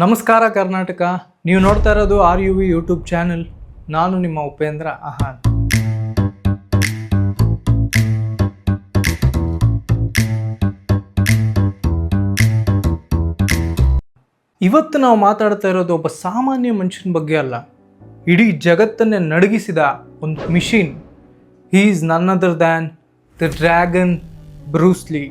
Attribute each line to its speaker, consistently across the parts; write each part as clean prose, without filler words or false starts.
Speaker 1: ನಮಸ್ಕಾರ ಕರ್ನಾಟಕ. ನೀವು ನೋಡ್ತಾ ಇರೋದು RUV ಯೂಟ್ಯೂಬ್ ಚಾನೆಲ್. ನಾನು ನಿಮ್ಮ ಉಪೇಂದ್ರ ಆಹಾನ್. ಇವತ್ತು ನಾವು ಮಾತಾಡ್ತಾ ಇರೋದು ಒಬ್ಬ ಸಾಮಾನ್ಯ ಮನುಷ್ಯನ ಬಗ್ಗೆ ಅಲ್ಲ, ಇಡೀ ಜಗತ್ತನ್ನೇ ನಡಗಿಸಿದ ಒಂದು machine. He is none other than the dragon Bruce Lee.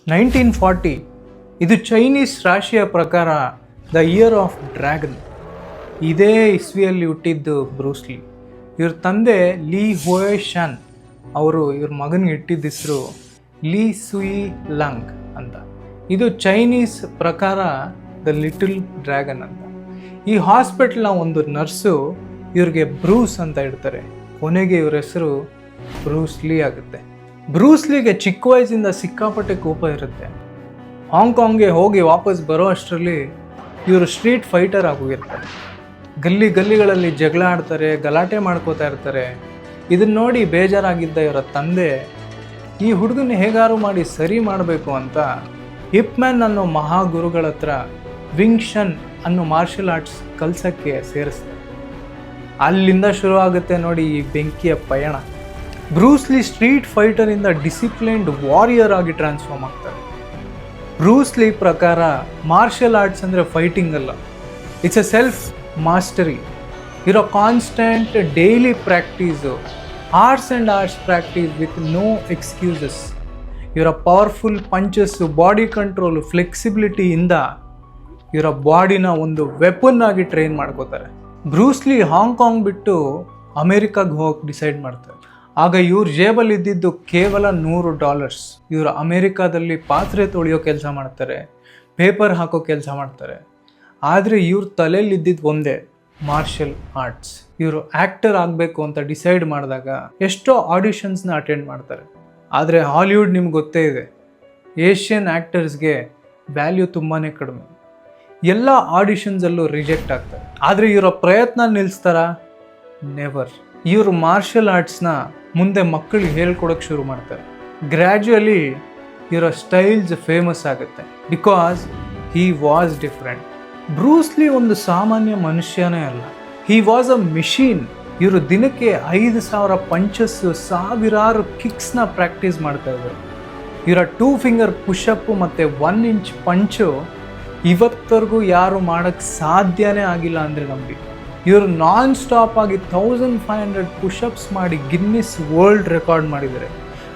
Speaker 1: (1940) ಇದು ಚೈನೀಸ್ ರಾಶಿಯ ಪ್ರಕಾರ ದ ಇಯರ್ ಆಫ್ ಡ್ರ್ಯಾಗನ್. ಇದೇ ಇಸ್ವಿಯಲ್ಲಿ ಹುಟ್ಟಿದ್ದು ಬ್ರೂಸ್ ಲೀ. ಇವ್ರ ತಂದೆ ಲೀ ಹೋಯ್ ಶಾನ್ ಅವರು ಇವ್ರ ಮಗನಿಗೆ ಇಟ್ಟಿದ್ದ ಹೆಸರು ಲೀ ಸುಯಿ ಲಂಗ್ ಅಂತ. ಇದು ಚೈನೀಸ್ ಪ್ರಕಾರ ದ ಲಿಟಲ್ ಡ್ರ್ಯಾಗನ್ ಅಂತ. ಈ ಹಾಸ್ಪಿಟಲ್ನ ಒಂದು ನರ್ಸು ಇವ್ರಿಗೆ ಬ್ರೂಸ್ ಅಂತ ಇಡ್ತಾರೆ. ಕೊನೆಗೆ ಇವ್ರ ಹೆಸರು ಬ್ರೂಸ್ ಲೀ ಆಗುತ್ತೆ. ಬ್ರೂಸ್ ಲೀಗೆ ಚಿಕ್ಕ ವಯಸ್ಸಿಂದ ಸಿಕ್ಕಾಪಟ್ಟೆ ಕೋಪ ಇರುತ್ತೆ. ಹಾಂಗ್ಕಾಂಗ್ಗೆ ಹೋಗಿ ವಾಪಸ್ ಬರೋ ಅಷ್ಟರಲ್ಲಿ ಇವರು ಸ್ಟ್ರೀಟ್ ಫೈಟರ್ ಆಗೋಗಿರ್ತಾರೆ. ಗಲ್ಲಿಗಳಲ್ಲಿ ಜಗಳ ಆಡ್ತಾರೆ, ಗಲಾಟೆ ಮಾಡ್ಕೋತಾ ಇರ್ತಾರೆ. ಇದನ್ನ ನೋಡಿ ಬೇಜಾರಾಗಿದ್ದ ಇವರ ತಂದೆ ಈ ಹುಡುಗನ ಹೇಗಾರು ಮಾಡಿ ಸರಿ ಮಾಡಬೇಕು ಅಂತ ಹಿಪ್ಮ್ಯಾನ್ ಅನ್ನೋ ಮಹಾಗುರುಗಳ ಹತ್ರ ವಿಂಗ್ ಷನ್ ಅನ್ನೋ ಮಾರ್ಷಲ್ ಆರ್ಟ್ಸ್ ಕಲ್ಸಕ್ಕೆ ಸೇರಿಸ್ತಾರೆ. ಅಲ್ಲಿಂದ ಶುರು ಆಗುತ್ತೆ ನೋಡಿ ಈ ಬೆಂಕಿಯ ಪಯಣ. ಬ್ರೂಸ್ ಲೀ ಸ್ಟ್ರೀಟ್ ಫೈಟರಿಂದ ಡಿಸಿಪ್ಲಿನ್ಡ್ ವಾರಿಯರ್ ಆಗಿ ಟ್ರಾನ್ಸ್ಫಾರ್ಮ್ ಆಗ್ತಾರೆ. ಬ್ರೂಸ್ ಲೀ ಪ್ರಕಾರ ಮಾರ್ಷಲ್ ಆರ್ಟ್ಸ್ ಅಂದರೆ ಫೈಟಿಂಗ್ ಅಲ್ಲ, ಇಟ್ಸ್ ಎ ಸೆಲ್ಫ್ ಮಾಸ್ಟರಿ. ಇರೋ constant daily practice, hours and arts practice with no excuses. ಇವರ ಪವರ್ಫುಲ್ ಪಂಚಸ್ಸು, ಬಾಡಿ ಕಂಟ್ರೋಲು, ಫ್ಲೆಕ್ಸಿಬಿಲಿಟಿಯಿಂದ ಇವರ ಬಾಡಿನ ಒಂದು ವೆಪನ್ ಆಗಿ ಟ್ರೈನ್ ಮಾಡ್ಕೋತಾರೆ. ಬ್ರೂಸ್ ಲೀ ಹಾಂಗ್ಕಾಂಗ್ ಬಿಟ್ಟು ಅಮೇರಿಕಾಗೆ ಹೋಗಕ್ಕೆ ಡಿಸೈಡ್ ಮಾಡ್ತಾರೆ. ಆಗ ಇವ್ರ ಜೇಬಲ್ಲಿ ಇದ್ದಿದ್ದು ಕೇವಲ $100. ಇವರು ಅಮೇರಿಕಾದಲ್ಲಿ ಪಾತ್ರೆ ತೊಳೆಯೋ ಕೆಲಸ ಮಾಡ್ತಾರೆ, ಪೇಪರ್ ಹಾಕೋ ಕೆಲಸ ಮಾಡ್ತಾರೆ. ಆದರೆ ಇವ್ರ ತಲೆಯಲ್ಲಿ ಇದ್ದಿದ್ದು ಒಂದೇ, ಮಾರ್ಷಲ್ ಆರ್ಟ್ಸ್. ಇವರು ಆ್ಯಕ್ಟರ್ ಆಗಬೇಕು ಅಂತ ಡಿಸೈಡ್ ಮಾಡಿದಾಗ ಎಷ್ಟೋ ಆಡಿಷನ್ಸ್ನ ಅಟೆಂಡ್ ಮಾಡ್ತಾರೆ. ಆದರೆ ಹಾಲಿವುಡ್ ನಿಮ್ಗೆ ಗೊತ್ತೇ ಇದೆ, ಏಷ್ಯನ್ ಆ್ಯಕ್ಟರ್ಸ್ಗೆ ವ್ಯಾಲ್ಯೂ ತುಂಬಾ ಕಡಿಮೆ. ಎಲ್ಲ ಆಡಿಷನ್ಸಲ್ಲೂ ರಿಜೆಕ್ಟ್ ಆಗ್ತಾರೆ. ಆದರೆ ಇವರ ಪ್ರಯತ್ನ ನಿಲ್ಲಿಸ್ತಾರ? ನೆವರ್. ಇವರು ಮಾರ್ಷಲ್ ಆರ್ಟ್ಸ್ನ ಮುಂದೆ ಮಕ್ಕಳಿಗೆ ಹೇಳ್ಕೊಡೋಕ್ಕೆ ಶುರು ಮಾಡ್ತಾರೆ. ಗ್ರ್ಯಾಜುಯಲಿ ಇವರ ಸ್ಟೈಲ್ಸ್ ಫೇಮಸ್ ಆಗುತ್ತೆ, because he was different. Bruce Lee ಒಂದು ಸಾಮಾನ್ಯ ಮನುಷ್ಯನೇ ಅಲ್ಲ, ಹಿ ವಾಸ್ ಅ ಮಿಷೀನ್. ಇವರು ದಿನಕ್ಕೆ 5,000 ಪಂಚಸ್ಸು, ಸಾವಿರಾರು ಕಿಕ್ಸ್ನ ಪ್ರಾಕ್ಟೀಸ್ ಮಾಡ್ತಾ ಇದ್ದಾರೆ. ಇವರ 2 ಫಿಂಗರ್ ಪುಷಪ್ಪು ಮತ್ತು 1 ಇಂಚ್ ಪಂಚು ಇವತ್ತರೆಗೂ ಯಾರು ಮಾಡೋಕ್ಕೆ ಸಾಧ್ಯನೇ ಆಗಿಲ್ಲ ಅಂದರೆ ನಂಬಿ. ಇವರು ನಾನ್ ಸ್ಟಾಪ್ ಆಗಿ 1500 ಪುಷಪ್ಸ್ ಮಾಡಿ ಗಿನ್ನಿಸ್ ವರ್ಲ್ಡ್ ರೆಕಾರ್ಡ್ ಮಾಡಿದ್ದಾರೆ,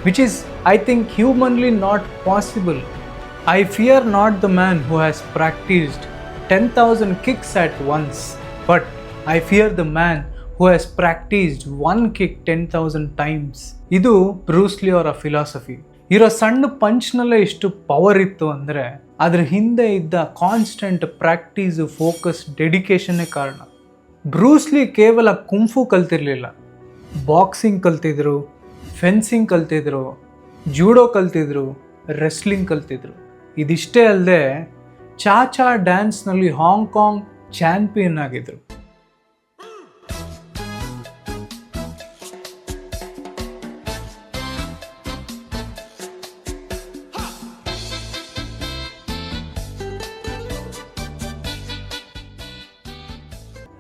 Speaker 1: which is I think humanly not possible. I fear not the man who has practised 10,000 kicks at once, but I fear the man who has practised 1 kick 10,000 times. ಇದು Bruce Lee ಅವರ philosophy. ಇರೋ ಸಣ್ಣ ಪಂಚ್ನಲ್ಲೇ ಇಷ್ಟು power ಇತ್ತು ಅಂದರೆ ಅದ್ರ ಹಿಂದೆ ಇದ್ದ ಕಾನ್ಸ್ಟೆಂಟ್ ಪ್ರಾಕ್ಟೀಸು, ಫೋಕಸ್, ಡೆಡಿಕೇಶನ್ನೇ ಕಾರಣ. ಬ್ರೂಸ್ ಲೀ ಕೇವಲ ಕುಂಫು ಕಲ್ತಿರಲಿಲ್ಲ, ಬಾಕ್ಸಿಂಗ್ ಕಲ್ತಿದ್ರು, ಫೆನ್ಸಿಂಗ್ ಕಲ್ತಿದ್ರು, ಜೂಡೋ ಕಲ್ತಿದ್ರು, ರೆಸ್ಲಿಂಗ್ ಕಲ್ತಿದ್ರು. ಇದಿಷ್ಟೇ ಅಲ್ಲದೆ ಚಾಚಾ ಡ್ಯಾನ್ಸ್ನಲ್ಲಿ ಹಾಂಗ್ಕಾಂಗ್ ಚಾಂಪಿಯನ್ ಆಗಿದ್ರು.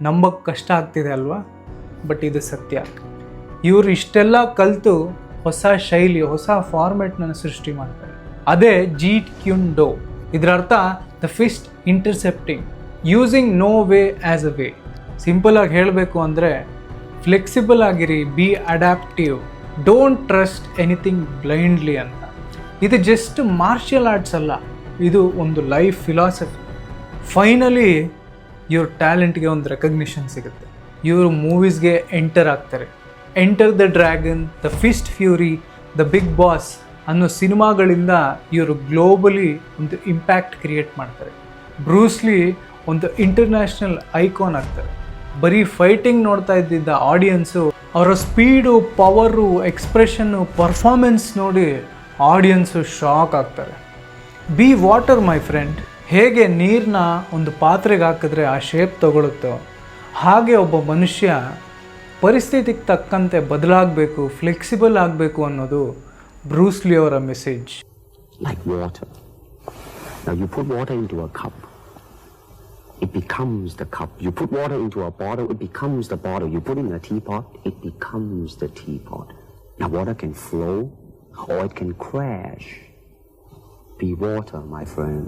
Speaker 1: ನಂಬಕ್ಕೆ ಕಷ್ಟ ಆಗ್ತಿದೆ ಅಲ್ವಾ, ಬಟ್ ಇದು ಸತ್ಯ. ಇವರು ಇಷ್ಟೆಲ್ಲ ಕಲಿತು ಹೊಸ ಶೈಲಿ, ಹೊಸ ಫಾರ್ಮೆಟ್ನ ಸೃಷ್ಟಿ ಮಾಡ್ತಾರೆ. ಅದೇ ಜೀಟ್ ಕ್ಯೂನ್ ಡೋ. ಇದರ ಅರ್ಥ the fist intercepting, using no way as a way. ಸಿಂಪಲಾಗಿ ಹೇಳಬೇಕು ಅಂದರೆ ಫ್ಲೆಕ್ಸಿಬಲ್ ಆಗಿರಿ, be adaptive, don't trust anything blindly ಅಂತ. ಇದು ಜಸ್ಟ್ ಮಾರ್ಷಲ್ ಆರ್ಟ್ಸ್ ಅಲ್ಲ, ಇದು ಒಂದು ಲೈಫ್ ಫಿಲಾಸಫಿ. ಫೈನಲಿ ಇವ್ರ ಟ್ಯಾಲೆಂಟ್ಗೆ ಒಂದು ರೆಕಗ್ನಿಷನ್ ಸಿಗುತ್ತೆ. ಇವರು ಮೂವೀಸ್ಗೆ ಎಂಟರ್ ಆಗ್ತಾರೆ. Enter the dragon, the fist fury, the big boss ಅನ್ನೋ ಸಿನಿಮಾಗಳಿಂದ ಇವರು ಗ್ಲೋಬಲಿ ಒಂದು ಇಂಪ್ಯಾಕ್ಟ್ ಕ್ರಿಯೇಟ್ ಮಾಡ್ತಾರೆ. ಬ್ರೂಸ್ ಲೀ ಒಂದು ಇಂಟರ್ನ್ಯಾಷನಲ್ ಐಕಾನ್ ಆಗ್ತಾರೆ. ಬರೀ ಫೈಟಿಂಗ್ ನೋಡ್ತಾ ಇದ್ದಿದ್ದ ಆಡಿಯನ್ಸು ಅವರ ಸ್ಪೀಡು, ಪವರು, ಎಕ್ಸ್ಪ್ರೆಷನ್ನು, ಪರ್ಫಾರ್ಮೆನ್ಸ್ ನೋಡಿ ಆಡಿಯನ್ಸು ಶಾಕ್ ಆಗ್ತಾರೆ. B water my friend. ಹೇಗೆ ನೀರನ್ನ ಒಂದು ಪಾತ್ರೆಗೆ ಹಾಕಿದ್ರೆ ಆ ಶೇಪ್ ತಗೊಳುತ್ತೋ, ಹಾಗೆ ಒಬ್ಬ ಮನುಷ್ಯ ಪರಿಸ್ಥಿತಿಗೆ ತಕ್ಕಂತೆ ಬದಲಾಗಬೇಕು, ಫ್ಲೆಕ್ಸಿಬಲ್ ಆಗಬೇಕು ಅನ್ನೋದು ಬ್ರೂಸ್ ಲೀ ಅವರ message.
Speaker 2: like water. Now you put water into a cup, it becomes the cup. You put water into a bottle, it becomes the bottle. You put it in a teapot, it becomes the teapot. Now water can flow or it can crash. Be water, my friend,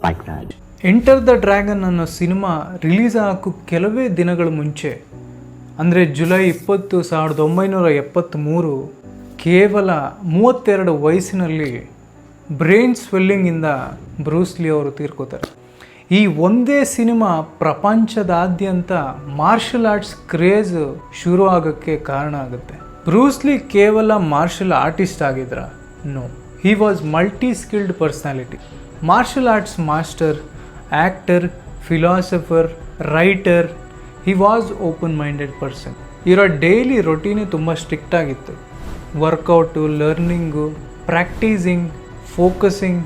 Speaker 2: like that.
Speaker 1: Enter the dragon ಅನ್ನೋ cinema release ಆಗೋ ಕೆಲವೇ ದಿನಗಳ ಮುಂಚೆ, ಅಂದರೆ July 20, 1973, ಕೇವಲ 32 ವಯಸ್ಸಿನಲ್ಲಿ brain ಸ್ವೆಲ್ಲಿಂಗಿಂದ Bruce Lee ಅವರು ತೀರ್ಕೋತಾರೆ. ಈ ಒಂದೇ ಸಿನಿಮಾ ಪ್ರಪಂಚದಾದ್ಯಂತ ಮಾರ್ಷಲ್ ಆರ್ಟ್ಸ್ ಕ್ರೇಜ್ ಶುರು ಆಗೋಕ್ಕೆ ಕಾರಣ ಆಗುತ್ತೆ. ಬ್ರೂಸ್ಲಿ ಕೇವಲ ಮಾರ್ಷಲ್ ಆರ್ಟಿಸ್ಟ್ ಆಗಿದ್ರ? No, he was multi skilled personality. Martial arts master, actor, philosopher, writer. He was open minded person. ಇವರ ಡೈಲಿ ರೊಟೀನೇ ತುಂಬ ಸ್ಟ್ರಿಕ್ಟ್ ಆಗಿತ್ತು. Workout, learning, practising, focusing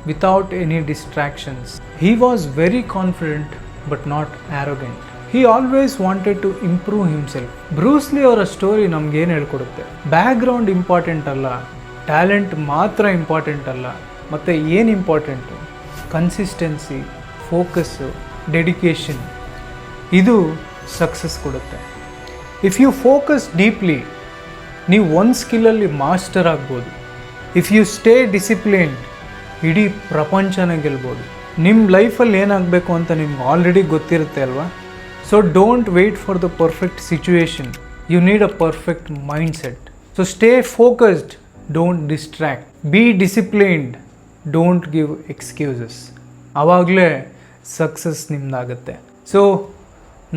Speaker 1: without any distractions. He was very confident but not arrogant. He always wanted to improve himself. Bruce Lee ಅವರ story ನಮ್ಗೇನು ಹೇಳ್ಕೊಡುತ್ತೆ? Background important ಅಲ್ಲ, talent ಮಾತ್ರ important ಅಲ್ಲ. ಮತ್ತು ಏನು ಇಂಪಾರ್ಟೆಂಟು? Consistency, focus, dedication. ಇದು success ಕೊಡುತ್ತೆ. ಇಫ್ ಯು ಫೋಕಸ್ ಡೀಪ್ಲಿ, ನೀವು ಒಂದು ಸ್ಕಿಲ್ಲಲ್ಲಿ ಮಾಸ್ಟರ್ ಆಗ್ಬೋದು. ಇಫ್ ಯು ಸ್ಟೇ ಡಿಸಿಪ್ಲಿನ್ಡ್, ಇಡೀ ಪ್ರಪಂಚನ ಗೆಲ್ಬೋದು. ನಿಮ್ಮ ಲೈಫಲ್ಲಿ ಏನಾಗಬೇಕು ಅಂತ ನಿಮ್ಗೆ ಆಲ್ರೆಡಿ ಗೊತ್ತಿರುತ್ತೆ ಅಲ್ವಾ? So don't wait for the perfect situation, you need a perfect mindset. So stay focused, don't distract, be disciplined, don't give excuses. ಆವಾಗಲೇ ಸಕ್ಸಸ್ ನಿಮ್ಮದಾಗುತ್ತೆ. ಸೊ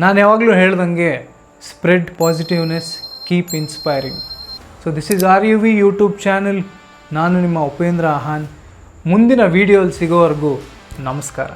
Speaker 1: ನಾನು ಯಾವಾಗಲೂ ಹೇಳ್ದಂಗೆ spread positiveness, keep inspiring. So this is RUV YouTube channel. ನಾನು ನಿಮ್ಮ ಉಪೇಂದ್ರ ಆಹಾನ್. ಮುಂದಿನ ವಿಡಿಯೋಲಿ ಸಿಗೋವರೆಗೂ ನಮಸ್ಕಾರ.